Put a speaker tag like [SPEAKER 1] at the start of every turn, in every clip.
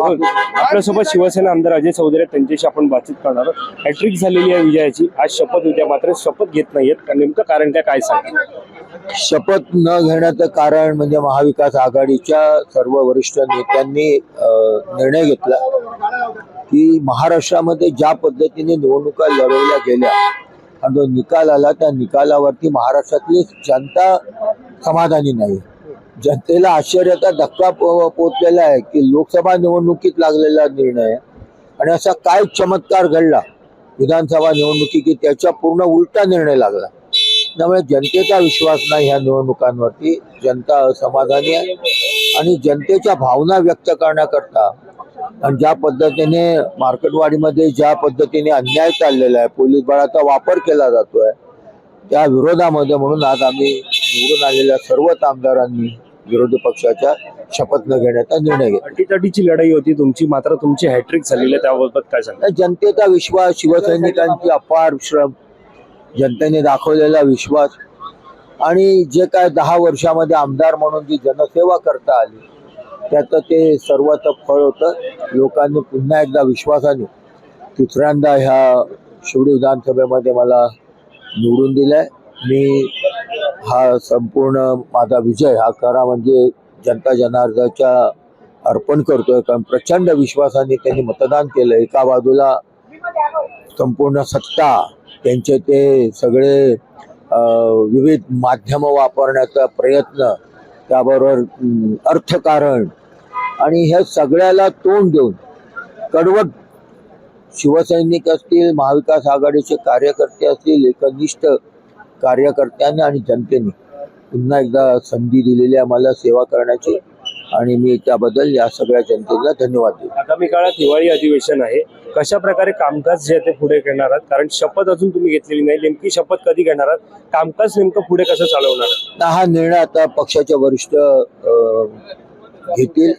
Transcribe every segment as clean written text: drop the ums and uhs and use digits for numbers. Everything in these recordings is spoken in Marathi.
[SPEAKER 1] आपल्यासोबत शिवसेना आमदार अजय चौधरी त्यांच्याशी आपण बातचीत करणार आहोत। हॅट्रिक झालेली आहे विजयाची, आज शपथ उद्या मात्र शपथ घेत नाहीयेत, नेमकं कारण काय सांगा?
[SPEAKER 2] शपथ न घेण्याचं कारण म्हणजे महाविकास आघाडीच्या सर्व वरिष्ठ नेत्यांनी निर्णय घेतला की महाराष्ट्रामध्ये ज्या पद्धतीने निवडणुका लढवल्या गेल्या आणि जो निकाल आला त्या निकालावरती महाराष्ट्रातली जनता समाधानी नाही। जनतेला आश्चर्याचा धक्का पोचलेला आहे की लोकसभा निवडणुकीत लागलेला निर्णय आणि असा काय चमत्कार घडला विधानसभा निवडणुकी की त्याच्या पूर्ण उलटा निर्णय लागला। त्यामुळे जनतेचा विश्वास नाही ह्या निवडणुकांवरती, जनता असमाधानी आहे आणि जनतेच्या भावना व्यक्त करण्याकरता आणि ज्या पद्धतीने मार्केटवाडीमध्ये ज्या पद्धतीने अन्याय चाललेला आहे, पोलीस बळाचा वापर केला जातोय त्या विरोधामध्ये म्हणून आज आम्ही निवडून आलेल्या सर्वच आमदारांनी विरोधी पक्षाच्या शपथ न घेण्याचा निर्णय घेतला।
[SPEAKER 1] अटीतटीची लढाई होती तुमची, मात्र तुमची हॅट्रिक झालेली आहे, त्याबाबत काय सांगा?
[SPEAKER 2] जनतेचा विश्वास, शिवसैनिकांची अपार श्रम, जनतेने दाखवलेला विश्वास आणि जे काय 10 वर्षामध्ये आमदार म्हणून जी जनसेवा करता आली त्याचं ते सर्वाचं फळ होतं। लोकांनी पुन्हा एकदा विश्वासाने तिसऱ्यांदा ह्या शिवडी विधानसभेमध्ये मला निवडून दिलंय। मी हा संपूर्ण माझा विजय हा खरा म्हणजे जनता जनार्दनाच्या अर्पण करतोय, कारण प्रचंड विश्वासाने त्यांनी मतदान केलं। एका बाजूला संपूर्ण सत्ता, त्यांचे ते सगळे विविध माध्यम वापरण्याचा प्रयत्न, त्याबरोबर अर्थकारण आणि हे सगळ्याला तोंड देऊन कडवट शिवसैनिक असतील, महाविकास आघाडीचे कार्यकर्ते असतील, एकनिष्ठ कार्यकर्त्यांनी आणि जनतेने पुन्हा एकदा संधी दिलेली आहे मला सेवा करण्याची आणि मी त्याबद्दल या सगळ्या जनतेला धन्यवाद देतो।
[SPEAKER 1] आगामी काळात हिवाळी अधिवेशन आहे, कशा प्रकारे कामकाज जे ते पुढे घेणार आहात? कारण शपथ अजून तुम्ही घेतलेली नाही, नेमकी शपथ कधी घेणार आहात? कामकाज नेमकं पुढे कसं चालवणार?
[SPEAKER 2] हा निर्णय आता पक्षाचे वरिष्ठ घेतील।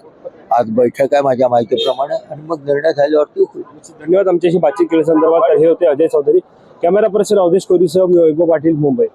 [SPEAKER 2] आज बैठक आहे माझ्या माहितीप्रमाणे आणि मग निर्णय झाल्यावरती होईल।
[SPEAKER 1] धन्यवाद आमच्याशी बातचीत केल्या संदर्भात। हे होते अजय चौधरी। कॅमेरा पर्सन अवधेश कोरीसह मी वैभव पाटील, मुंबई।